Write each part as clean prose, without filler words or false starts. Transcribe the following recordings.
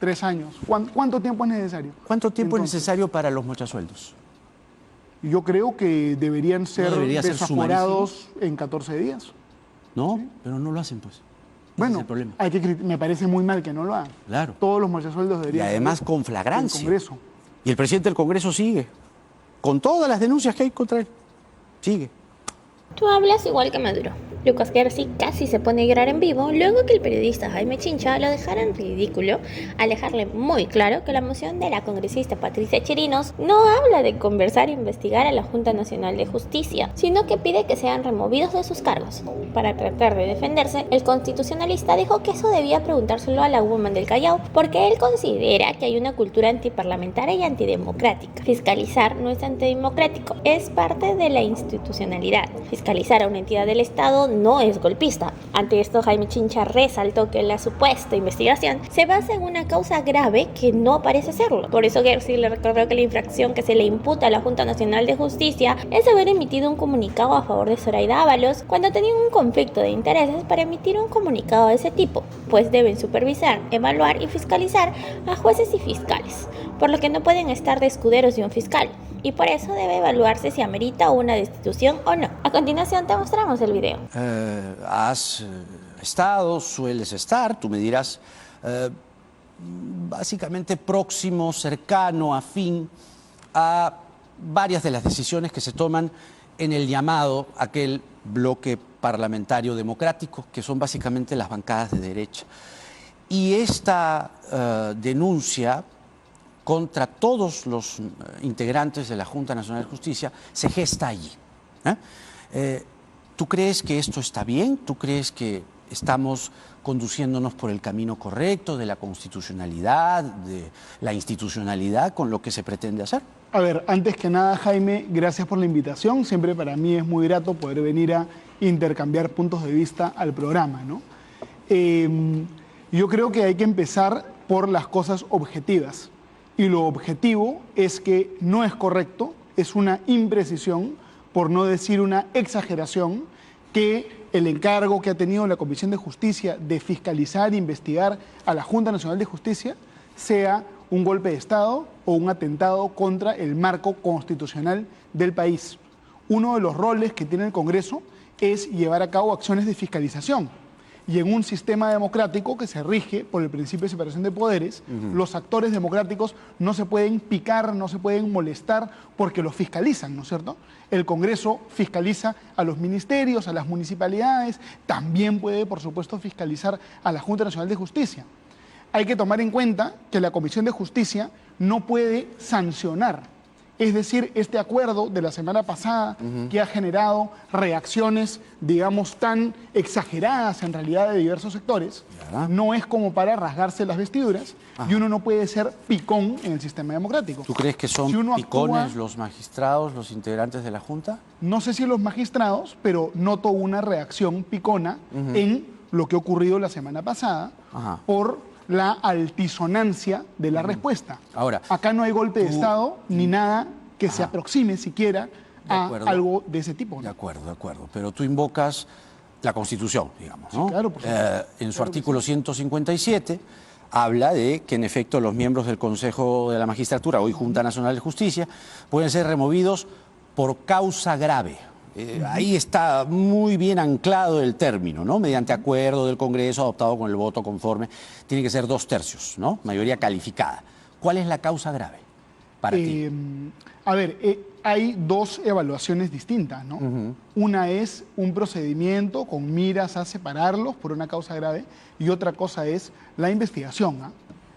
3 años. ¿Cuánto tiempo es necesario? ¿Cuánto tiempo Entonces, es necesario para los mochasueldos? Yo creo que deberían ser debería ser desaforados en 14 días. No, Sí. pero no lo hacen, pues. Ese Bueno, es el problema. me parece muy mal que no lo hagan. Claro. Todos los mochasueldos Y deberían además salir con en flagrancia. Congreso. Y el presidente del Congreso sigue, con todas las denuncias que hay contra él. Sigue. Tú hablas igual que Maduro. Lucas García casi se pone a llorar en vivo luego que el periodista Jaime Chincha lo dejara en ridículo al dejarle muy claro que la moción de la congresista Patricia Chirinos no habla de conversar e investigar a la Junta Nacional de Justicia, sino que pide que sean removidos de sus cargos. Para tratar de defenderse, el constitucionalista dijo que eso debía preguntárselo a la woman del Callao, porque él considera que hay una cultura antiparlamentaria y antidemocrática. Fiscalizar no es antidemocrático, es parte de la institucionalidad. Fiscalizar a una entidad del Estado no es golpista. Ante esto, Jaime Chincha resaltó que la supuesta investigación se basa en una causa grave que no parece serlo. Por eso Gersi le recordó que la infracción que se le imputa a la Junta Nacional de Justicia es haber emitido un comunicado a favor de Zoraida Ábalos cuando tenían un conflicto de intereses para emitir un comunicado de ese tipo, pues deben supervisar, evaluar y fiscalizar a jueces y fiscales, por lo que no pueden estar de escuderos de un fiscal, y por eso debe evaluarse si amerita una destitución o no. A continuación te mostramos el video. Has estado, sueles estar, tú me dirás, básicamente próximo, cercano, afín a varias de las decisiones que se toman en el llamado aquel bloque parlamentario democrático, que son básicamente las bancadas de derecha. Y esta denuncia contra todos los integrantes de la Junta Nacional de Justicia se gesta allí. ¿Tú crees que esto está bien? ¿Tú crees que estamos conduciéndonos por el camino correcto de la constitucionalidad, de la institucionalidad con lo que se pretende hacer? A ver, antes que nada, Jaime, gracias por la invitación. Siempre para mí es muy grato poder venir a intercambiar puntos de vista al programa, ¿no? Yo creo que hay que empezar por las cosas objetivas. Y lo objetivo es que no es correcto, es una imprecisión, por no decir una exageración, que el encargo que ha tenido la Comisión de Justicia de fiscalizar e investigar a la Junta Nacional de Justicia sea un golpe de Estado o un atentado contra el marco constitucional del país. Uno de los roles que tiene el Congreso es llevar a cabo acciones de fiscalización. Y en un sistema democrático que se rige por el principio de separación de poderes, los actores democráticos no se pueden picar, no se pueden molestar porque los fiscalizan, ¿no es cierto? El Congreso fiscaliza a los ministerios, a las municipalidades, también puede, por supuesto, fiscalizar a la Junta Nacional de Justicia. Hay que tomar en cuenta que la Comisión de Justicia no puede sancionar. Es decir, este acuerdo de la semana pasada que ha generado reacciones, digamos, tan exageradas en realidad de diversos sectores, no es como para rasgarse las vestiduras y uno no puede ser picón en el sistema democrático. ¿Tú crees que son picones los magistrados, los integrantes de la Junta? No sé si los magistrados, pero noto una reacción picona en lo que ha ocurrido la semana pasada por la altisonancia de la respuesta. Ahora, acá no hay golpe de Estado ni nada que se aproxime siquiera a algo de ese tipo, ¿no? De acuerdo. Pero tú invocas la Constitución, digamos, ¿no? Sí, claro, por supuesto. En su artículo 157 habla de que en efecto los miembros del Consejo de la Magistratura, hoy Junta Nacional de Justicia, pueden ser removidos por causa grave. Ahí está muy bien anclado el término, ¿no? Mediante acuerdo del Congreso adoptado con el voto conforme. Tiene que ser 2/3, ¿no? Mayoría calificada. ¿Cuál es la causa grave para ti? A ver, hay dos evaluaciones distintas, ¿no? Una es un procedimiento con miras a separarlos por una causa grave y otra cosa es la investigación, ¿ah?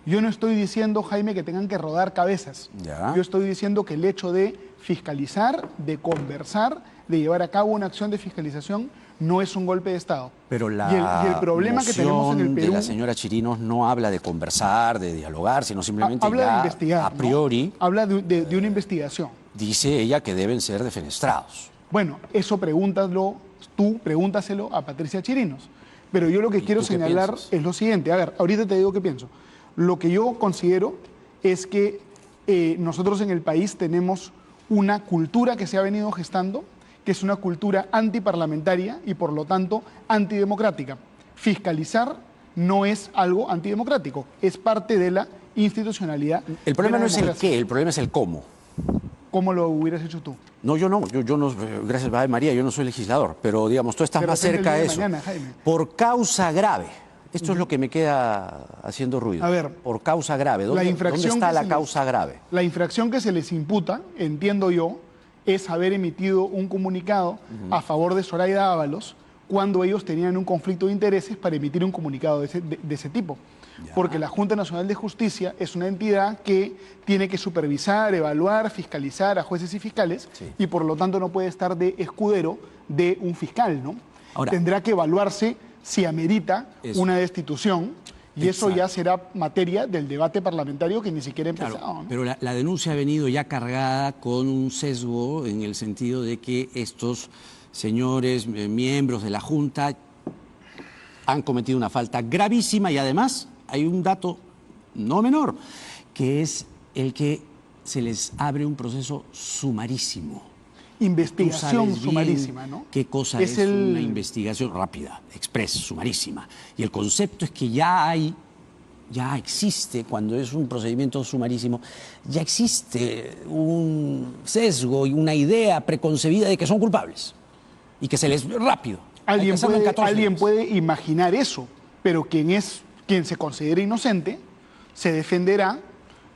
Yo no estoy diciendo, Jaime, que tengan que rodar cabezas. Yo estoy diciendo que el hecho de fiscalizar, de conversar, de llevar a cabo una acción de fiscalización no es un golpe de Estado. Pero la y el problema que tenemos en el Perú, de la señora Chirinos no habla de conversar, de dialogar, sino simplemente habla ya de investigar, a priori, ¿no? Habla de una investigación. Dice ella que deben ser defenestrados. Bueno, eso pregúntaselo a Patricia Chirinos. Pero yo lo que quiero señalar es lo siguiente. A ver, ahorita te digo qué pienso. Lo que yo considero es que nosotros en el país tenemos una cultura que se ha venido gestando, que es una cultura antiparlamentaria y por lo tanto antidemocrática. Fiscalizar no es algo antidemocrático, es parte de la institucionalidad. El problema de la no es el democracia. qué, el problema es el cómo. ¿Cómo lo hubieras hecho tú? No, yo no, gracias a María, yo no soy legislador, pero digamos, tú estás De más repente el cerca día de de eso. mañana, Jaime. Por causa grave. Esto es lo que me queda haciendo ruido. A ver, por causa grave. la ¿Dónde infracción está que la se causa grave? La infracción que se les imputa, entiendo yo, es haber emitido un comunicado a favor de Zoraida Ábalos cuando ellos tenían un conflicto de intereses para emitir un comunicado de ese tipo. Porque la Junta Nacional de Justicia es una entidad que tiene que supervisar, evaluar, fiscalizar a jueces y fiscales, Sí. y por lo tanto no puede estar de escudero de un fiscal, ¿no? Ahora, tendrá que evaluarse si amerita eso. una destitución, y eso ya Exacto. será materia del debate parlamentario que ni siquiera ha empezado. Claro, ¿no? pero la denuncia ha venido ya cargada con un sesgo en el sentido de que estos señores miembros de la Junta han cometido una falta gravísima y además hay un dato no menor, que es el que se les abre un proceso sumarísimo. Tú Investigación sabes bien sumarísima, ¿no? ¿Qué cosa es una investigación rápida, express, sumarísima? Y el concepto es que ya existe, cuando es un procedimiento sumarísimo, ya existe un sesgo y una idea preconcebida de que son culpables y que se les rápido. Hay que hacerlo en 14 Alguien días. puede imaginar eso, pero quien se considere inocente se defenderá,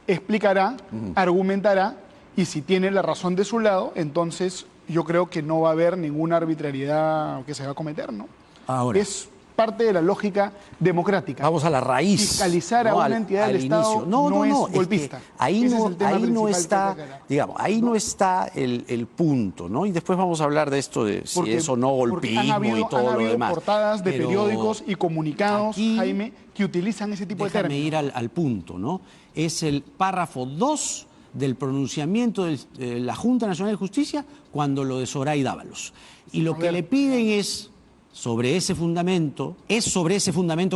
explicará, argumentará, y si tiene la razón de su lado, entonces yo creo que no va a haber ninguna arbitrariedad que se va a cometer, ¿no? Ahora. Es parte de la lógica democrática. Vamos a la raíz. Fiscalizar a ¿no? una entidad del al Estado inicio. no es que golpista. ahí Ese no, es el tema ahí no principal que está, hay que aclarar. digamos, ahí no está el punto, ¿no? Y después vamos a hablar de esto de si Porque- es o no porque golpismo han habido, y todo han lo habido demás. portadas de Pero periódicos y comunicados, aquí- Jaime, que utilizan ese tipo de Déjame términos. ir al punto, ¿no? Es el párrafo 2 del pronunciamiento de la Junta Nacional de Justicia cuando lo de Zoraida Ábalos. Y lo A que ver. le piden es sobre ese fundamento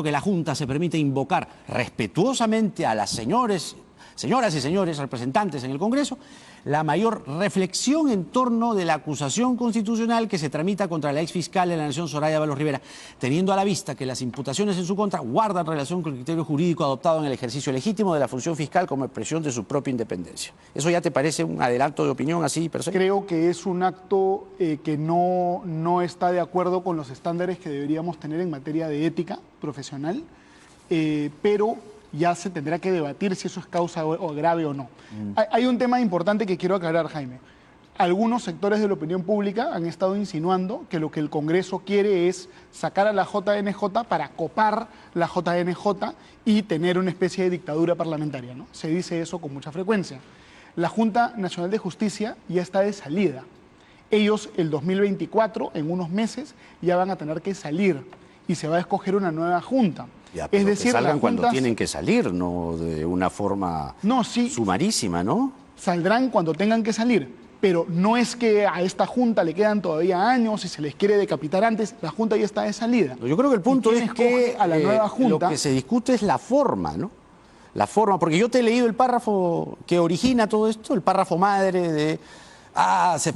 que la Junta se permite invocar respetuosamente a las señoras y señores representantes en el Congreso la mayor reflexión en torno de la acusación constitucional que se tramita contra la exfiscal de la Nación, Zoraida Ábalos Rivera, teniendo a la vista que las imputaciones en su contra guardan relación con el criterio jurídico adoptado en el ejercicio legítimo de la función fiscal como expresión de su propia independencia. ¿Eso ya te parece un adelanto de opinión así, per se? Creo que es un acto que no está de acuerdo con los estándares que deberíamos tener en materia de ética profesional, pero ya se tendrá que debatir si eso es causa o grave o no. Hay un tema importante que quiero aclarar, Jaime. Algunos sectores de la opinión pública han estado insinuando que lo que el Congreso quiere es sacar a la JNJ para copar la JNJ y tener una especie de dictadura parlamentaria, ¿no? Se dice eso con mucha frecuencia. La Junta Nacional de Justicia ya está de salida. Ellos el 2024, en unos meses, ya van a tener que salir y se va a escoger una nueva junta. Ya, pero es decir, que salgan las cuando juntas tienen que salir, no de una forma No, sí. sumarísima, ¿no? saldrán cuando tengan que salir, pero no es que a esta junta le quedan todavía años y se les quiere decapitar antes, la junta ya está de salida. Yo creo que el punto ¿Y quién es que escoge a la nueva junta? lo que se discute es la forma, ¿no? La forma, porque yo te he leído el párrafo que origina todo esto, el párrafo madre de se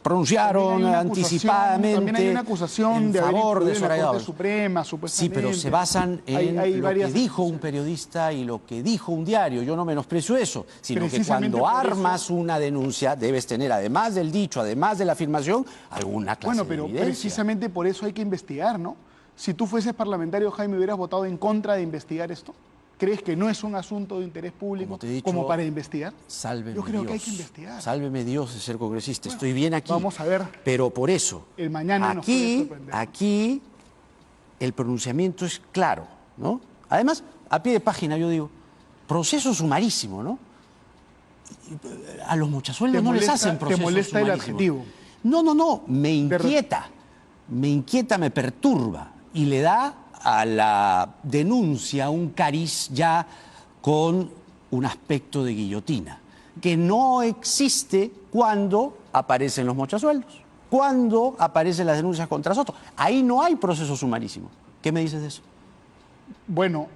pronunciaron También hay una acusación- anticipadamente También hay una acusación en de haber favor de influido en la Zoraida Corte Ábalos. Suprema, Sí, supuestamente. pero se basan en Hay lo que varias dijo un acusaciones. periodista y lo que dijo un diario. Yo no menosprecio eso, sino que Precisamente cuando por eso- armas una denuncia debes tener, además del dicho, además de la afirmación, alguna clase Bueno, de pero evidencia. precisamente por eso hay que investigar, ¿no? Si tú fueses parlamentario, Jaime, ¿hubieras votado en contra de investigar esto? ¿Crees que no es un asunto de interés público Como te he dicho, como para investigar? Sálveme Yo creo Dios. que hay que investigar. Sálveme Dios de ser congresista. Estoy bien aquí. vamos a ver. Pero por eso, El mañana nos puede sorprender. aquí el pronunciamiento es claro, ¿no? Además, a pie de página yo digo, proceso sumarísimo, ¿no? A los mochasueldos ¿Te no les molesta- hacen te procesos molesta el sumarísimos. adjetivo? No, me inquieta, me perturba y le da a la denuncia un cariz ya con un aspecto de guillotina, que no existe cuando aparecen los mochasueldos, cuando aparecen las denuncias contra Soto. Ahí no hay proceso sumarísimo. ¿Qué me dices de eso? Bueno,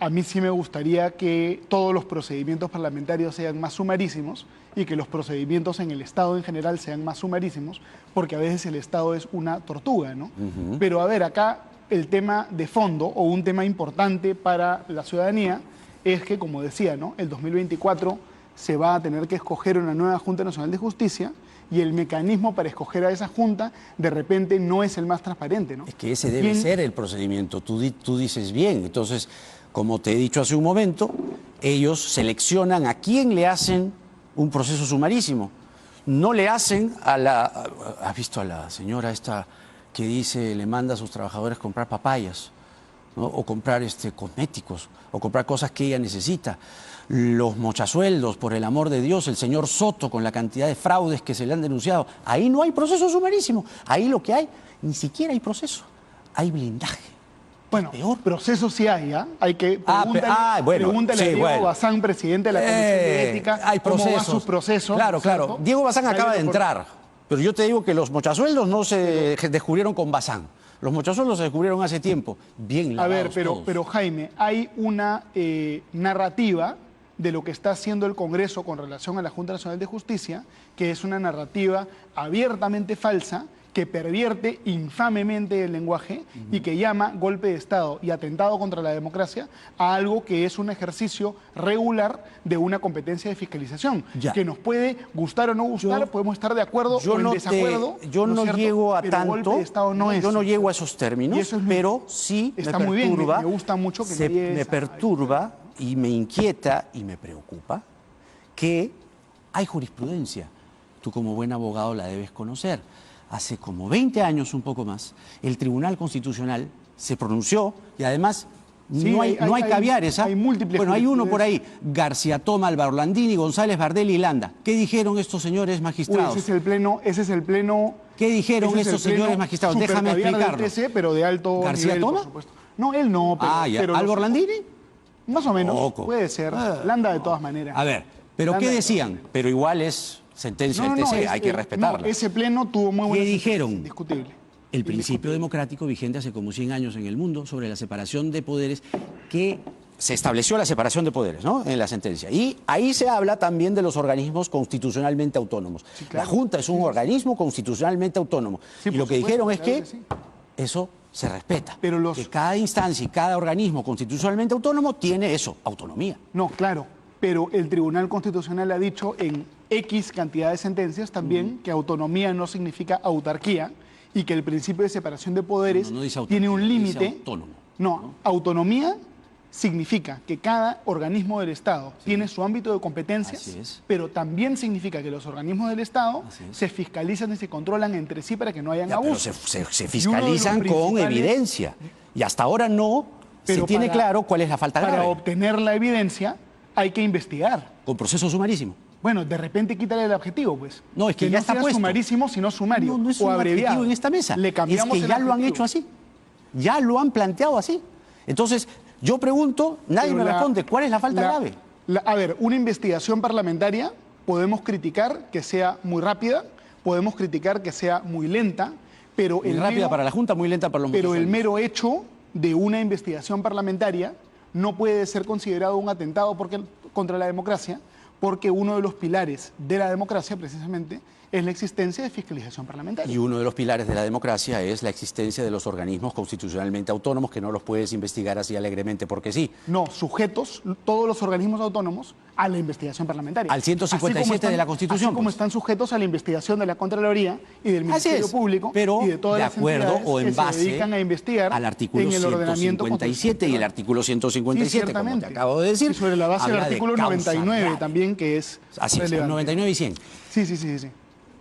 a mí sí me gustaría que todos los procedimientos parlamentarios sean más sumarísimos y que los procedimientos en el Estado en general sean más sumarísimos, porque a veces el Estado es una tortuga, ¿no? Pero a ver, acá el tema de fondo o un tema importante para la ciudadanía es que, como decía, ¿no?, el 2024 se va a tener que escoger una nueva Junta Nacional de Justicia y el mecanismo para escoger a esa Junta de repente no es el más transparente, ¿no? Es que ese debe ser el procedimiento. Tú dices bien. Entonces, como te he dicho hace un momento, ellos seleccionan a quién le hacen un proceso sumarísimo. No le hacen a la... ¿Has visto a la señora esta que dice, le manda a sus trabajadores comprar papayas, ¿no?, o comprar cosméticos, o comprar cosas que ella necesita? Los mochasueldos, por el amor de Dios, el señor Soto con la cantidad de fraudes que se le han denunciado. Ahí no hay proceso sumarísimo. Ahí lo que hay, ni siquiera hay proceso. Hay blindaje. Bueno, peor. procesos sí hay, ¿ah? Hay que pregúntale a Diego Bazán, presidente de la Comisión de Ética, hay procesos. cómo van sus procesos. Claro, ¿cierto? claro. Diego Bazán acaba de entrar, pero yo te digo que los mochasueldos no se descubrieron con Bazán. Los mochasueldos se descubrieron hace tiempo. Bien lavados. A ver, pero Jaime, hay una narrativa de lo que está haciendo el Congreso con relación a la Junta Nacional de Justicia, que es una narrativa abiertamente falsa, que pervierte infamemente el lenguaje y que llama golpe de Estado y atentado contra la democracia a algo que es un ejercicio regular de una competencia de fiscalización. Ya. Que nos puede gustar o no gustar, podemos estar de acuerdo o en desacuerdo. Yo no llego a pero tanto, golpe de Estado no es. yo no llego a esos Y términos, eso es pero sí está me muy bien, perturba, me gusta mucho que no llegues me a- perturba y me inquieta y me preocupa que hay jurisprudencia. Tú como buen abogado la debes conocer. Hace como 20 años, un poco más, el Tribunal Constitucional se pronunció y además Sí, no hay caviares. ¿Ah? hay múltiples Bueno, hay uno por ahí, jurisprudencias. García Toma, Alba Orlandini, González Bardelli y Landa. ¿Qué dijeron estos señores Uy, magistrados? ese es el pleno. ¿Qué dijeron ese es el estos pleno señores magistrados? Déjame supercaviar del explicarlo. TC, pero de alto ¿García nivel, Toma? por supuesto. No, él no, pero. Ah, ya. pero ¿Alba los- Orlandini? Más o menos, Poco. puede ser. Landa de todas maneras. A ver, ¿pero Landa qué de- decían? Pero igual es sentencia No, del no, TC, es- hay que respetarla. no, ese pleno tuvo muy ¿Qué buenas dijeron? Indiscutible. El principio democrático vigente hace como 100 años en el mundo sobre la separación de poderes, que se estableció la separación de poderes, ¿no?, en la sentencia. Y ahí se habla también de los organismos constitucionalmente autónomos. Sí, claro. La Junta es un organismo constitucionalmente autónomo. Sí, y por lo que supuesto, dijeron es claro que que sí. eso se respeta. Pero los- Que cada instancia y cada organismo constitucionalmente autónomo tiene eso, autonomía. No, claro, pero el Tribunal Constitucional ha dicho en X cantidad de sentencias también que autonomía no significa autarquía y que el principio de separación de poderes No dice autarquía, tiene un dice límite. autónomo, No, autonomía significa que cada organismo del Estado tiene su ámbito de competencias, Así es. pero también significa que los organismos del Estado Así es. se fiscalizan y se controlan entre sí para que no hayan Ya, pero abusos. se Y uno de los fiscalizan con principales- evidencia. Y hasta ahora no se Pero tiene para- claro cuál es la falta Para grave. obtener la evidencia hay que investigar. Con proceso sumarísimo. Bueno, de repente quítale el objetivo, pues. No, es que ya no está sea puesto. sumarísimo, sino sumario. No es o un abreviado. objetivo en esta mesa. Le Es cambiamos que el ya lo han adjetivo. hecho así. Ya lo han planteado así. Entonces, yo pregunto, nadie Pero me responde, ¿cuál es la falta grave? A ver, una investigación parlamentaria podemos criticar que sea muy rápida, podemos criticar que sea muy lenta, pero Muy rápida para la Junta, muy lenta para los pero el mochasueldos. mero hecho de una investigación parlamentaria no puede ser considerado un atentado contra la democracia, porque uno de los pilares de la democracia, precisamente, es la existencia de fiscalización parlamentaria. Y uno de los pilares de la democracia es la existencia de los organismos constitucionalmente autónomos que no los puedes investigar así alegremente porque sí. No, sujetos, todos los organismos autónomos, a la investigación parlamentaria. Al 157 Así como están- de la Constitución, Así como pues. están sujetos a la investigación de la Contraloría y del Así Ministerio es, Público pero y de todas de las acuerdo entidades o en que base se dedican a investigar al artículo en el ordenamiento 157 y el artículo 157, Sí, como te ciertamente. acabo de decir. Y sobre la base del habla de artículo causa 99 grave. también, que es Así es, relevante. 99 y 100. Sí.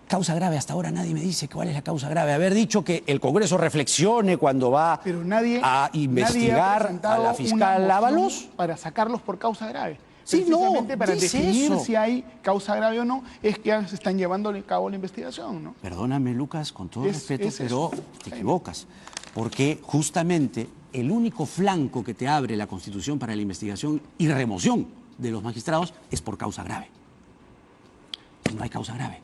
Causa grave, hasta ahora nadie me dice cuál es la causa grave. Haber dicho que el Congreso reflexione cuando va Pero nadie a nadie ha investigar a presentado la una fiscal moción Ábalos. para sacarlos por causa grave. Sí, no, Precisamente para dice definir eso. si hay causa grave o no, es que se están llevando a cabo la investigación, ¿no? Perdóname, Lucas, con todo respeto, es pero eso. te equivocas. Porque justamente el único flanco que te abre la Constitución para la investigación y remoción de los magistrados es por causa grave. No hay causa grave.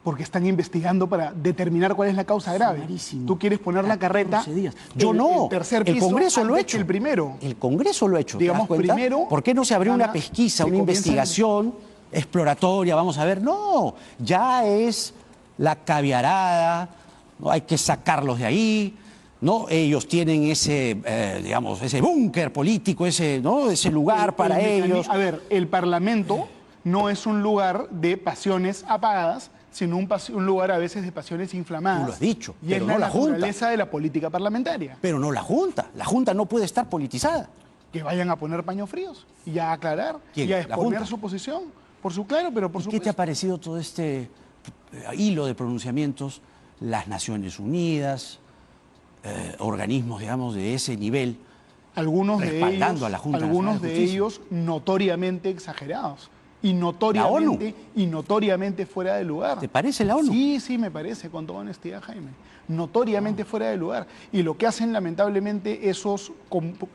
Porque están investigando para determinar cuál es la causa grave. Sumarísimo. Tú quieres poner la 14 carreta. días. Yo no. El tercer El piso Congreso lo ha antes que hecho. el primero. El Congreso lo ha hecho. ¿te Digamos, das cuenta? primero, ¿Por qué no se abrió una Ana, pesquisa, se una comienzan- investigación exploratoria? Vamos a ver. No, ya es la caviarada. No hay que sacarlos de ahí. ¿no? Ellos tienen ese, digamos, ese búnker político, ese, ¿no? Ese lugar para ellos. A ver, el Parlamento no es un lugar de pasiones apagadas, sino un lugar a veces de pasiones inflamadas. Tú lo has dicho, y pero es no la Junta. naturaleza de la política parlamentaria. Pero no la Junta. La Junta no puede estar politizada. Que vayan a poner paños fríos y a aclarar ¿Quién? y a ¿La exponer Junta? su posición. Pero por ¿Qué te supuesto. ha parecido todo este hilo de pronunciamientos? Las Naciones Unidas, organismos, digamos, de ese nivel, Algunos de respaldando ellos, a la Junta algunos Nacional de de Justicia. ellos notoriamente exagerados y ¿La notoriamente fuera de lugar. ¿Te parece la ONU? Sí, sí, me parece, con toda honestidad, Jaime. Notoriamente fuera de lugar. Y lo que hacen lamentablemente esos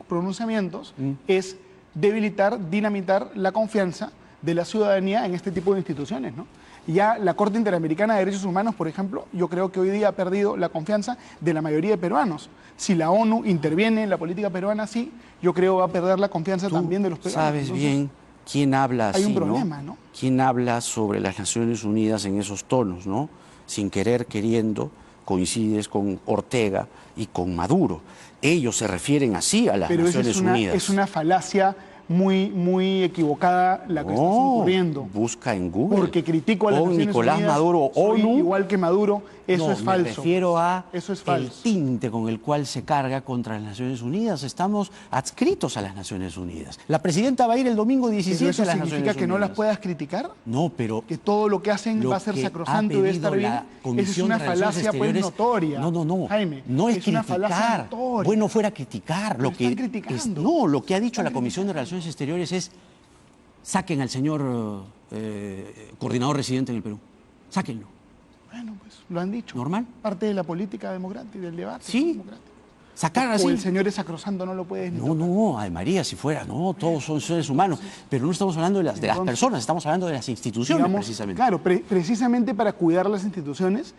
pronunciamientos es debilitar, dinamitar la confianza de la ciudadanía en este tipo de instituciones, ¿no? Ya la Corte Interamericana de Derechos Humanos, por ejemplo, yo creo que hoy día ha perdido la confianza de la mayoría de peruanos. Si la ONU interviene en la política peruana, sí, yo creo va a perder la confianza Tú también de los peruanos. sabes Entonces, bien quién habla así, hay un problema, ¿no? Quién habla sobre las Naciones Unidas en esos tonos, ¿no? Sin querer, queriendo, coincides con Ortega y con Maduro. Ellos se refieren así a las Pero Naciones Unidas. es una falacia muy equivocada la que estás incurriendo. Busca en Google. Porque critico a las Con Naciones Nicolás Unidas, Maduro, soy ONU. igual que Maduro, eso No, es falso. Me refiero a Eso es el falso. tinte con el cual se carga contra las Naciones Unidas. Estamos adscritos a las Naciones Unidas. La presidenta va a ir el domingo ¿Pero 17 eso a las significa Naciones que no las Unidas. puedas criticar? No, pero Que todo lo que hacen lo va a ser que sacrosanto ha y va a estar pedido bien. la Esa es Comisión una de Relaciones falacia pues Exteriores. notoria. No, Jaime, no es una falacia criticar. notoria. Bueno fuera criticar. Pero están criticando. No, lo que ha dicho la Comisión de Relaciones Exteriores es: saquen al señor coordinador residente en el Perú. Sáquenlo. Bueno, pues lo han dicho. ¿Normal? Parte de la política democrática y del debate Sí. democrático. Sacar O así. el señor es sacrosanto, no lo puedes ni tocar. No, ay María, si fuera, no, todos son seres humanos. Pero no estamos hablando de las Entonces, personas, estamos hablando de las instituciones, Digamos, precisamente. Claro, precisamente para cuidar las instituciones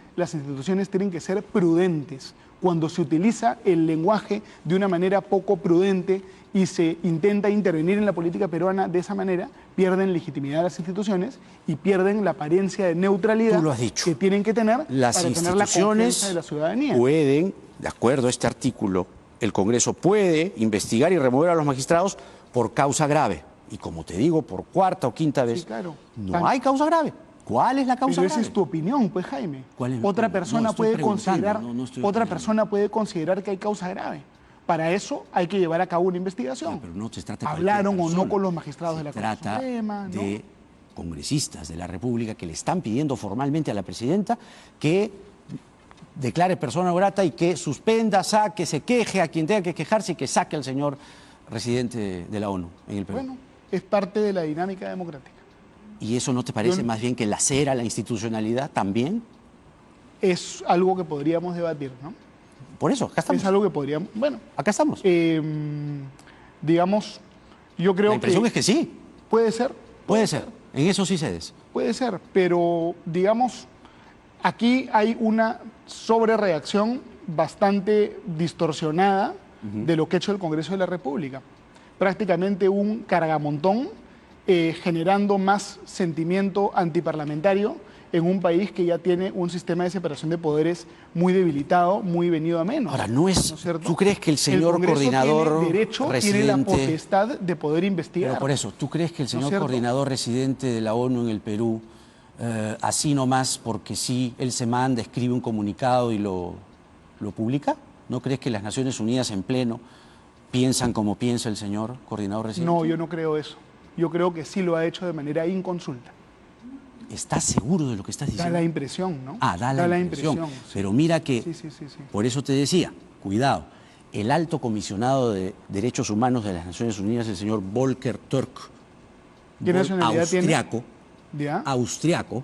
tienen que ser prudentes. Cuando se utiliza el lenguaje de una manera poco prudente y se intenta intervenir en la política peruana de esa manera, pierden legitimidad las instituciones y pierden la apariencia de neutralidad Tú lo has dicho. que tienen que tener Las para tener la confianza instituciones de la ciudadanía. pueden, de acuerdo a este artículo, el Congreso puede investigar y remover a los magistrados por causa grave. Y como te digo, por cuarta o quinta vez, Sí, claro. no hay causa grave. ¿Cuál es la causa Pero esa grave? es tu opinión, pues, Jaime. ¿Cuál es mi Otra opinión? persona No, estoy puede preguntando, considerar, no estoy otra opinando. persona puede considerar que hay causa grave. Para eso hay que llevar a cabo una investigación. Pero no se trata de Hablaron cualquier o no persona. con los magistrados Se de la Corte trata Suprema, ¿no? de congresistas de la República que le están pidiendo formalmente a la presidenta que declare persona no grata y que suspenda, saque, se queje a quien tenga que quejarse y que saque al señor residente de la ONU en el Perú. Bueno, es parte de la dinámica democrática. ¿Y eso no te parece Yo- más bien que lacera la institucionalidad también? Es algo que podríamos debatir, ¿no? Por eso, acá estamos. Es algo que podríamos... Bueno, Acá estamos. digamos, yo creo La impresión que es que sí, puede ser, puede ser. En eso sí cedes. puede ser, pero digamos, aquí hay una sobrereacción bastante distorsionada de lo que ha hecho el Congreso de la República. Prácticamente un cargamontón generando más sentimiento antiparlamentario en un país que ya tiene un sistema de separación de poderes muy debilitado, muy venido a menos. Ahora, ¿no es cierto? tú crees que el señor Congreso coordinador tiene derecho, residente... tiene la potestad de poder investigar. Pero por eso, ¿tú crees que el ¿No es señor cierto? coordinador residente de la ONU en el Perú, así nomás porque sí, él se manda, escribe un comunicado y lo publica? ¿No crees que las Naciones Unidas en pleno piensan como piensa el señor coordinador residente? No, yo no creo eso. Yo creo que sí lo ha hecho de manera inconsulta. ¿Estás seguro de lo que estás Da diciendo? la impresión, ¿no? Ah, da la impresión. sí. Pero mira que, Sí, sí, sí, sí. por eso te decía, cuidado, el alto comisionado de Derechos Humanos de las Naciones Unidas, el señor Volker Turk, ¿Qué nacionalidad tiene? ¿Ya? austriaco,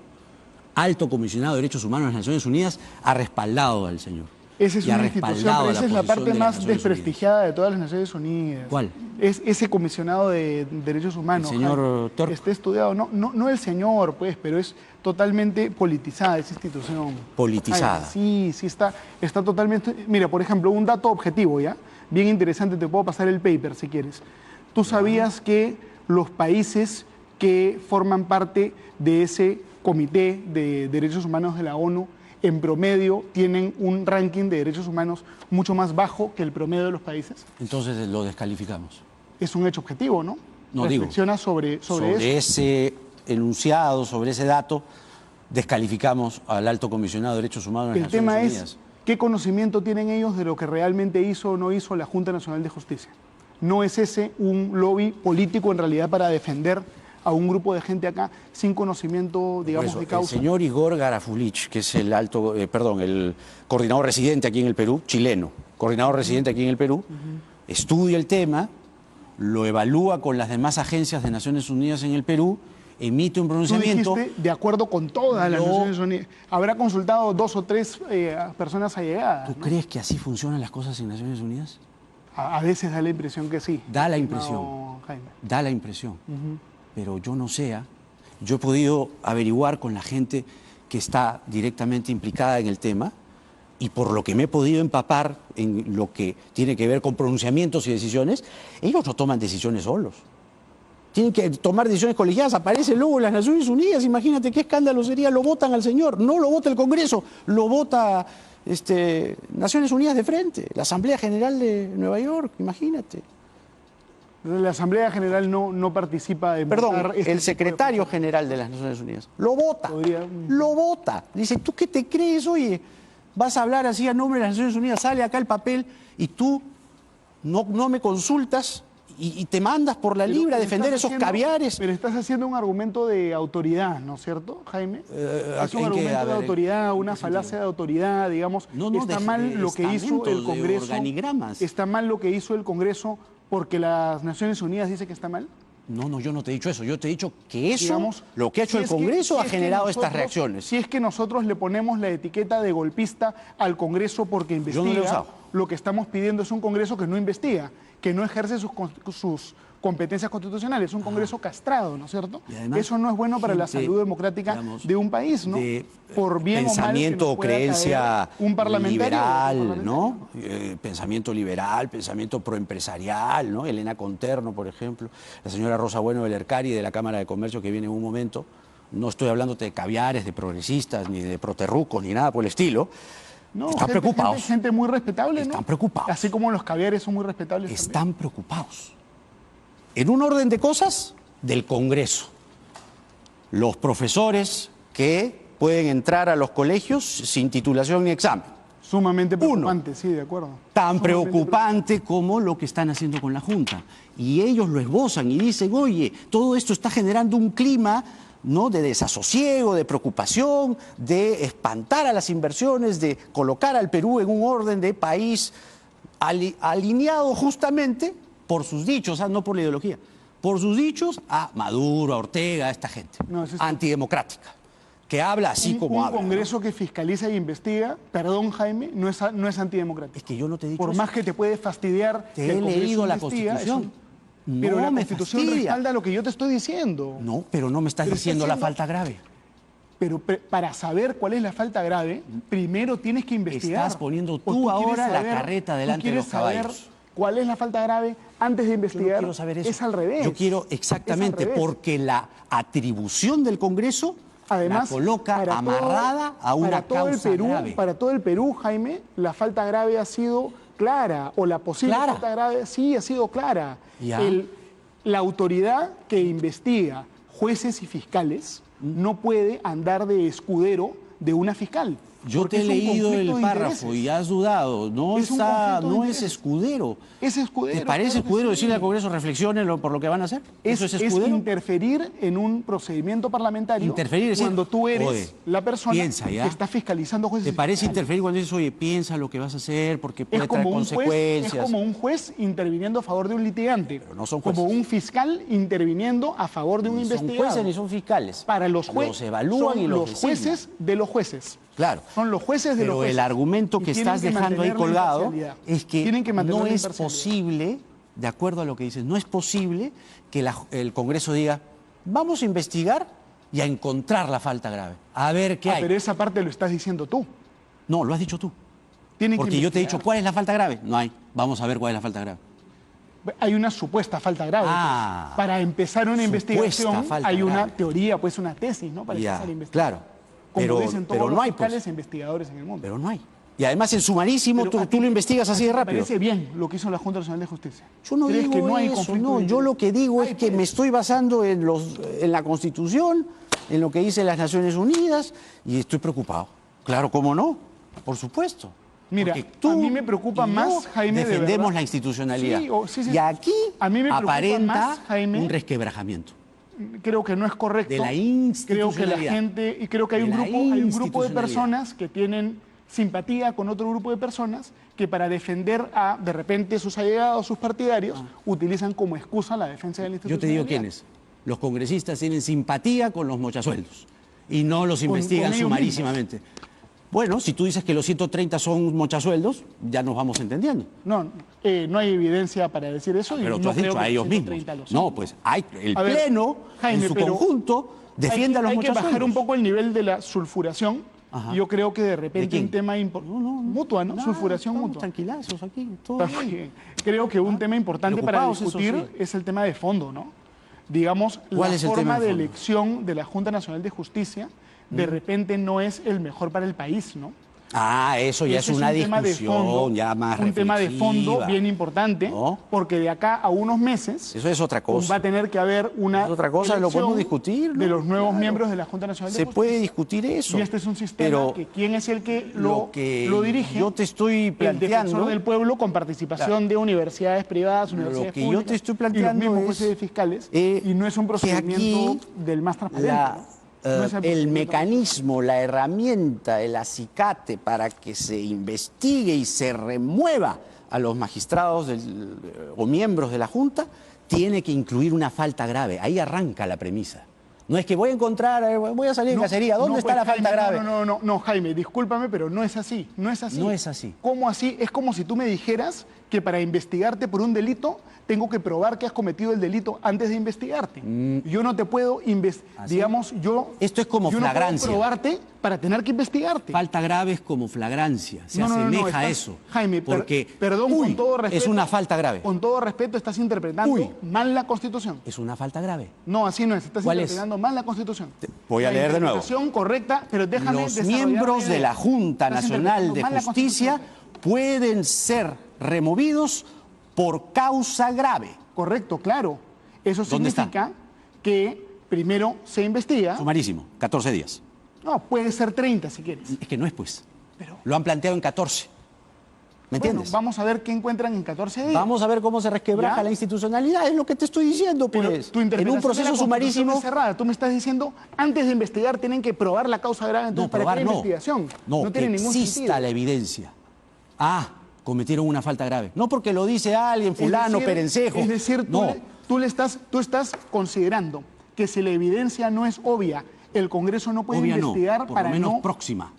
alto comisionado de Derechos Humanos de las Naciones Unidas, ha respaldado al señor. Esa es y ha una institución, respaldado pero esa es la posición parte de las más Naciones desprestigiada de todas las Naciones Unidas. ¿Cuál? Es ese comisionado de derechos humanos. El señor Jaime. Turk. Está estudiado, no el señor, pues, pero es totalmente politizada esa institución. Politizada. Ay, sí, está totalmente... Mira, por ejemplo, un dato objetivo, ¿ya? Bien interesante, te puedo pasar el paper si quieres. ¿Tú sabías que los países que forman parte de ese Comité de Derechos Humanos de la ONU en promedio tienen un ranking de derechos humanos mucho más bajo que el promedio de los países? Entonces lo descalificamos. Es un hecho objetivo, ¿no? No digo. Reflexiona sobre eso. Ese enunciado, sobre ese dato, descalificamos al alto comisionado de derechos humanos de las El Naciones tema Unidas. es qué conocimiento tienen ellos de lo que realmente hizo o no hizo la Junta Nacional de Justicia. No es ese un lobby político en realidad para defender a un grupo de gente acá sin conocimiento, digamos, Por eso, de causa. el señor Igor Garafulich, que es el el coordinador residente aquí en el Perú, chileno, coordinador residente aquí en el Perú, estudia el tema, lo evalúa con las demás agencias de Naciones Unidas en el Perú, emite un Tú pronunciamiento. dijiste de acuerdo con todas las Naciones Unidas. Habrá consultado 2 o 3 personas allegadas. ¿Tú ¿no? crees que así funcionan las cosas en Naciones Unidas? A veces da la impresión que sí. Da la estimado impresión. Jaime. Da la impresión. Pero yo no sé. Yo he podido averiguar con la gente que está directamente implicada en el tema y por lo que me he podido empapar en lo que tiene que ver con pronunciamientos y decisiones, ellos no toman decisiones solos. Tienen que tomar decisiones colegiadas. Aparece luego en las Naciones Unidas. Imagínate qué escándalo sería. Lo votan al señor. No lo vota el Congreso. Lo vota Naciones Unidas de frente. La Asamblea General de Nueva York. Imagínate. La Asamblea General no participa en Perdón, votar este tipo el de secretario cosas. general de las Naciones Unidas. Lo vota. Podría- Lo vota. Dice, ¿tú qué te crees? Oye, vas a hablar así a nombre de las Naciones Unidas. Sale acá el papel y tú no me consultas y te mandas por la Pero libre a estás defender esos haciendo- caviares. Pero estás haciendo un argumento de autoridad, ¿no es cierto, Jaime? Es un ¿en qué? argumento A de ver, autoridad, ¿en una qué falacia sentido? de autoridad, digamos. No, está de mal lo que hizo estamentos, el de Congreso. organigramas. Está mal lo que hizo el Congreso porque las Naciones Unidas dice que está mal. No, yo no te he dicho eso. Yo te he dicho que eso, Digamos, lo que ha hecho si el es que- Congreso, si ha es que generado estas nosotros- reacciones. Si es que nosotros le ponemos la etiqueta de golpista al Congreso porque Yo no investiga, lo he usado. lo que estamos pidiendo es un Congreso que no investiga, que no ejerce sus competencias constitucionales. Es un Congreso castrado, ¿no es cierto? Y además, Eso no es bueno para la gente, salud democrática digamos, de un país, ¿no? de Por bien o mal que pensamiento nos o pueda creencia caer un parlamentario, liberal, otro ¿no? Pensamiento liberal, pensamiento proempresarial, ¿no? Elena Conterno, por ejemplo, la señora Rosa Bueno del Ercari de la Cámara de Comercio que viene en un momento. No estoy hablándote de caviares, de progresistas, ni de proterrucos, ni nada por el estilo. No, Están preocupados. Gente muy respetable, ¿no? Están preocupados. Así como los caviares son muy respetables también. Están preocupados. En un orden de cosas, del Congreso. Los profesores que pueden entrar a los colegios sin titulación ni examen. Sumamente preocupante, sí, de acuerdo. Tan Sumamente preocupante como lo que están haciendo con la Junta. Y ellos lo esbozan y dicen, oye, todo esto está generando un clima, ¿no?, de desasosiego, de preocupación, de espantar a las inversiones, de colocar al Perú en un orden de país alineado justamente por sus dichos, no por la ideología, por sus dichos a Maduro, a Ortega, a esta gente No, eso es- antidemocrática, que habla así como un habla. ¿no? Congreso que fiscaliza e investiga, perdón Jaime, no es antidemocrático. Es que yo no te he dicho Por eso. más que te puede fastidiar Te que el he Congreso leído la investiga, Constitución. pero No la me Constitución fastidia. respalda lo que yo te estoy diciendo. No, pero no me estás Pero diciendo está la falta grave. Pero para saber cuál es la falta grave, primero tienes que investigar. Estás poniendo O tú quieres ahora la saber- carreta tú delante de quieres los saber caballos. ¿Cuál es la falta grave antes de Yo no investigar? quiero saber eso. Es al revés. Yo quiero Es al exactamente, revés. porque la atribución del Congreso Además, la coloca para amarrada a una para todo el causa Perú, grave. Para todo el Perú, Jaime, la falta grave ha sido clara, o la posible ¿Clara? falta grave sí ha sido clara. Ya. La autoridad que investiga jueces y fiscales no puede andar de escudero de una fiscal. Yo porque te he es un leído conflicto el de párrafo intereses. y has dudado. No, Es un está, conflicto de no es intereses. escudero. Es escudero. ¿Te parece claro que escudero sí. decirle al Congreso reflexione por lo que van a hacer? ¿Eso es Es escudero? interferir en un procedimiento parlamentario Interferir es decir, cuando tú eres oye, la persona piensa, ¿ya? que está fiscalizando jueces ¿Te y parece fiscales. interferir cuando dices, oye, piensa lo que vas a hacer porque puede Es traer como, consecuencias? es como un juez interviniendo a favor de un litigante. Pero no son como jueces. un fiscal interviniendo a favor de un Ni son investigado. jueces ni son fiscales. Para los jueces. Los evalúan y los jueces de los jueces. Claro. Son los jueces de Pero los jueces. el argumento Y que tienen estás que dejando ahí mantener la colgado imparcialidad. es que Tienen que mantener no la es imparcialidad. posible, de acuerdo a lo que dices, no es posible que el Congreso diga, vamos a investigar y a encontrar la falta grave. A ver qué hay. Pero esa parte lo estás diciendo tú. No, lo has dicho tú. Tienen que Porque yo te he dicho, investigar. ¿cuál es la falta grave? No hay. Vamos a ver cuál es la falta grave. Hay una supuesta falta grave. Ah, pues. Para empezar una supuesta investigación falta hay una grave. teoría, pues una tesis, ¿no? Para Ya, empezar a investigar. claro. como Pero- dicen todos pero los no hay, pues. fiscales e investigadores en el mundo. Pero no hay. Y además el sumarísimo Pero a tú ti- lo investigas así de ¿a ti te rápido. parece bien lo que hizo la Junta Nacional de Justicia? Yo no ¿Crees digo que no hay eso, conflicto no. de Yo lo interés? que digo Ay, es que pues. me estoy basando en la Constitución, en lo que dicen las Naciones Unidas, y estoy preocupado. Claro, ¿cómo no? Por supuesto. Mira, Porque tú a mí me preocupa y yo más, Jaime, de defendemos verdad. la institucionalidad. Sí, sí, y sí. aquí A mí me preocupa aparenta más, Jaime, un resquebrajamiento. creo que no es correcto. De la Creo que la institucionalidad. gente, y creo que hay De un la grupo de institucionalidad. personas que tienen simpatía con otro grupo de personas que para defender a, de repente, sus allegados, sus partidarios, utilizan como excusa la defensa de la Yo te institucionalidad. digo quiénes. Los congresistas tienen simpatía con los mochasueldos y no los investigan con ellos sumarísimamente. Bueno, si tú dices que los 130 son mochasueldos, ya nos vamos entendiendo. No, no hay evidencia para decir eso. Pero y tú no has creo dicho que a ellos 130 mismos. lo sean. No, pues hay, el A ver, Pleno, Jaime, en su pero conjunto, defiende a los hay que mochasueldos. bajar un poco el nivel de la sulfuración. Ajá. Yo creo que de ¿De repente quién? un tema mutua, ¿no? Nada, Sulfuración estamos mutua. tranquilazos aquí, todo Está bien. bien. Creo que un tema importante para Preocupados, eso discutir sí. es el tema de fondo, ¿no? Digamos, ¿Cuál la es el forma tema de de fondo? elección de la Junta Nacional de Justicia de repente no es el mejor para el país, ¿no? Ah, eso ya Ese es una un tema de discusión fondo, ya más un tema de fondo reflexiva. bien importante, ¿No? porque de acá a unos meses Eso es otra cosa. va a tener que haber una Es otra cosa, lo podemos elección discutir, ¿no? de los nuevos Claro. miembros de la Junta Nacional de Se Justicia. puede discutir eso. Y este es un sistema pero que quién es el que lo que lo dirige. yo te estoy El planteando, defensor del pueblo con participación de universidades privadas, universidades que yo públicas te estoy y planteando los mismos es, jueces de fiscales y no es un que procedimiento aquí del más transparente. No es el procedimiento. mecanismo, la herramienta, el acicate para que se investigue y se remueva a los magistrados o miembros de la Junta tiene que incluir una falta grave. Ahí arranca la premisa. No es que voy a encontrar, voy a salir de cacería. ¿Dónde no, está pues, la falta Jaime, grave? No, Jaime, discúlpame, pero no es así. No es así. No es así. ¿Cómo así? Es como si tú me dijeras que para investigarte por un delito tengo que probar que has cometido el delito antes de investigarte. Yo no te puedo ¿Así? digamos, yo Esto es como yo flagrancia. No puedo probarte para tener que investigarte. Falta grave es como flagrancia, se No, asemeja a estás- eso. Jaime, porque perdón, uy, con todo respeto. es una falta grave. Con todo respeto, estás interpretando Uy. mal la Constitución. Es una falta grave. No, así no es. Estás ¿Cuál es? interpretando mal la Constitución. Voy a leer de nuevo. La interpretación correcta, pero déjame Los desarrollar miembros la de idea. la Junta Estás Nacional de interpretando mal la Justicia Constitución. pueden ser removidos por causa grave. Correcto, claro. Eso ¿Dónde significa que primero se investiga. Sumarísimo, 14 días. No, puede ser 30 si quieres. Es que no es pues. Pero, Lo han planteado en 14. ¿Me bueno, entiendes? vamos a ver qué encuentran en 14 días. Vamos a ver cómo se resquebraja ¿Ya? la institucionalidad, es lo que te estoy diciendo, Pero pues. tu En interpretación un de la proceso Constitución sumarísimo. es cerrada. Tú me estás diciendo, antes de investigar tienen que probar la causa grave, entonces No, para probar qué no. investigación. No, que tiene ningún exista sentido. la evidencia. Ah, cometieron una falta grave. No porque lo dice alguien, fulano, Es decir, perencejo. Es decir, no. tú estás considerando que si la evidencia no es obvia, el Congreso no puede Obvia investigar no, por para lo menos no... próxima.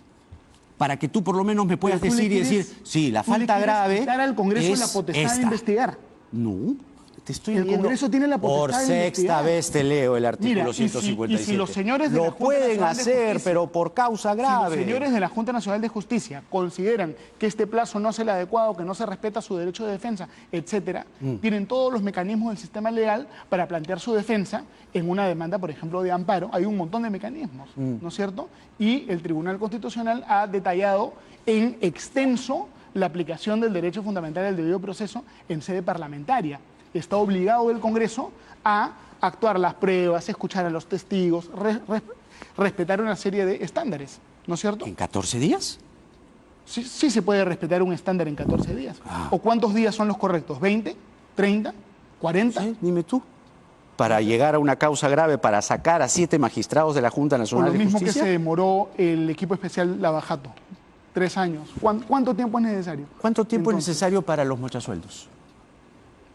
Para que tú por lo menos me puedas Pero tú le decir y quieres- decir, sí, la tú le falta quieres grave quitar al Congreso es la potestad esta. de investigar. No, te estoy El leyendo. Congreso tiene la potestad Por de sexta investigar. vez te leo el artículo Mira, y si 157. los señores de la lo Junta pueden Nacional de hacer, Justicia- pero por causa Si grave. los señores de la Junta Nacional de Justicia consideran que este plazo no es el adecuado, que no se respeta su derecho de defensa, etcétera, tienen todos los mecanismos del sistema legal para plantear su defensa en una demanda, por ejemplo, de amparo. Hay un montón de mecanismos, ¿no es cierto? Y el Tribunal Constitucional ha detallado en extenso la aplicación del derecho fundamental al debido proceso en sede parlamentaria. Está obligado el Congreso a actuar las pruebas, escuchar a los testigos, respetar una serie de estándares, ¿no es cierto? ¿En 14 días? Sí, sí se puede respetar un estándar en 14 días. Ah. ¿O cuántos días son los correctos? ¿20? ¿30? ¿40? ¿Sí? Dime tú. Para llegar a una causa grave, para sacar a 7 magistrados de la Junta O Nacional lo de mismo que Justicia. se demoró el equipo especial Lavajato. 3 años. ¿Cuánto tiempo es necesario? ¿Cuánto tiempo Entonces, es necesario para los mochasueldos?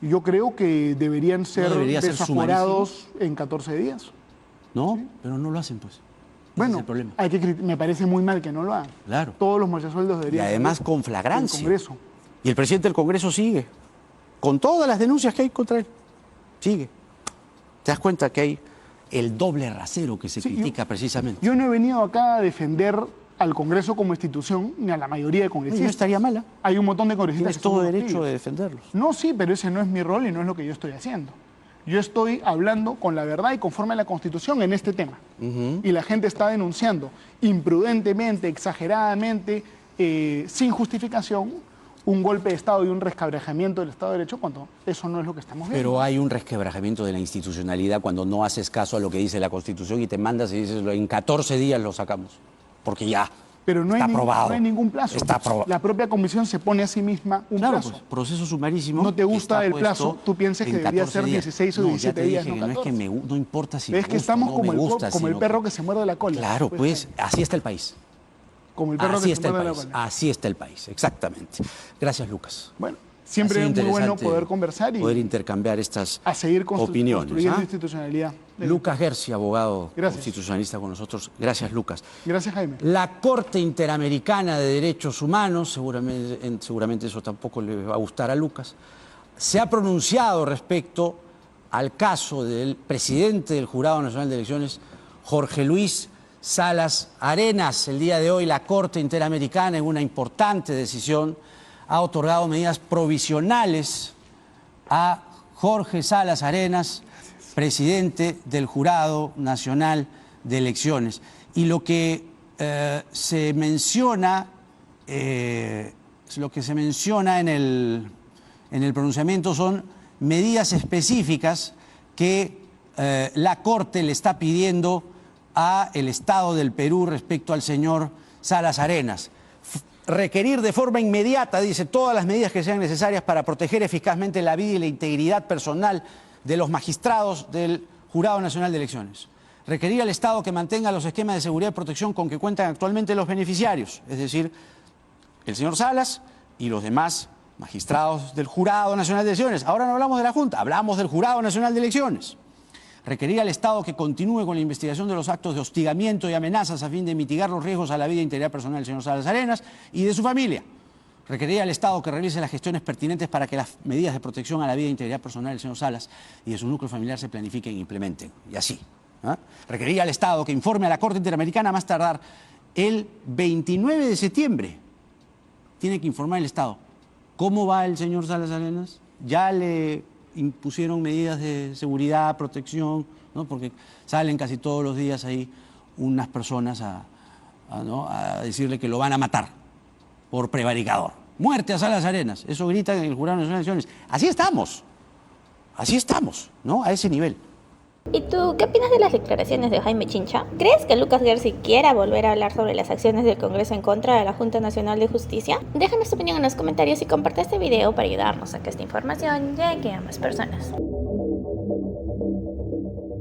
Yo creo que deberían ser debería ser desaforados en 14 días. No, pero no lo hacen, pues. Ese Bueno, es el problema. me parece muy mal que no lo hagan. Claro. Todos los mochasueldos Y deberían además ser con en flagrancia. el Congreso. Y el presidente del Congreso sigue, con todas las denuncias que hay contra él. Sigue. ¿Te das cuenta que hay el doble rasero que se Sí, critica precisamente? Yo no he venido acá a defender al Congreso como institución, ni a la mayoría de No congresistas. estaría mala. Hay un montón de congresistas Tienes que son todo unos derecho tibios. de defenderlos. No, sí, pero ese no es mi rol y no es lo que yo estoy haciendo. Yo estoy hablando con la verdad y conforme a la Constitución en este tema. Y la gente está denunciando imprudentemente, exageradamente, sin justificación, un golpe de Estado y un resquebrajamiento del Estado de Derecho cuando eso no es lo que estamos viendo. Pero hay un resquebrajamiento de la institucionalidad cuando no haces caso a lo que dice la Constitución y te mandas y dices, en 14 días lo sacamos, porque ya Pero no está hay, aprobado. no hay ningún plazo. Está aprobado. La propia Comisión se pone a sí misma un Claro, plazo. pues, proceso sumarísimo. No te gusta está el puesto plazo, tú piensas que en debería 14 ser días. 16 o No, 17 ya te días, dije no que no es que 14. no importa si me Es que gusta estamos o no como, me gusta, como el sino perro que se muerde la cola. Claro, pues así está el país. Como el perro Así que se está el muerde la país. cola. Así está el país, exactamente. Gracias, Lucas. Bueno, siempre Ha es sido muy bueno interesante poder conversar y poder intercambiar estas a seguir opiniones. construyendo ¿ah? institucionalidad. Lucas Gersi, abogado Gracias. constitucionalista con nosotros. Gracias, Lucas. Gracias, Jaime. La Corte Interamericana de Derechos Humanos, seguramente eso tampoco le va a gustar a Lucas, se ha pronunciado respecto al caso del presidente del Jurado Nacional de Elecciones, Jorge Luis Salas Arenas. El día de hoy la Corte Interamericana, en una importante decisión, ha otorgado medidas provisionales a Jorge Salas Arenas, presidente del Jurado Nacional de Elecciones. Y lo que se menciona en el pronunciamiento son medidas específicas que la Corte le está pidiendo al Estado del Perú respecto al señor Salas Arenas. Requerir de forma inmediata, dice, todas las medidas que sean necesarias para proteger eficazmente la vida y la integridad personal de los magistrados del Jurado Nacional de Elecciones. Requerir al Estado que mantenga los esquemas de seguridad y protección con que cuentan actualmente los beneficiarios, es decir, el señor Salas y los demás magistrados del Jurado Nacional de Elecciones. Ahora no hablamos de la Junta, hablamos del Jurado Nacional de Elecciones. Requerir al Estado que continúe con la investigación de los actos de hostigamiento y amenazas a fin de mitigar los riesgos a la vida e integridad personal del señor Salas Arenas y de su familia. Requerir al Estado que realice las gestiones pertinentes para que las medidas de protección a la vida e integridad personal del señor Salas y de su núcleo familiar se planifiquen e implementen. Y así. Requerir al Estado que informe a la Corte Interamericana a más tardar el 29 de septiembre. Tiene que informar el Estado. ¿Cómo va el señor Salas Arenas? ¿Ya le impusieron medidas de seguridad, protección, ¿no? Porque salen casi todos los días ahí unas personas a decirle que lo van a matar por prevaricador? Muerte a Salas Arenas, eso gritan en el Jurado Nacional de Elecciones. Así estamos, ¿no? A ese nivel. ¿Y tú qué opinas de las declaraciones de Jaime Chincha? ¿Crees que Lucas Gersi quiera volver a hablar sobre las acciones del Congreso en contra de la Junta Nacional de Justicia? Déjanos tu opinión en los comentarios y comparte este video para ayudarnos a que esta información llegue a más personas.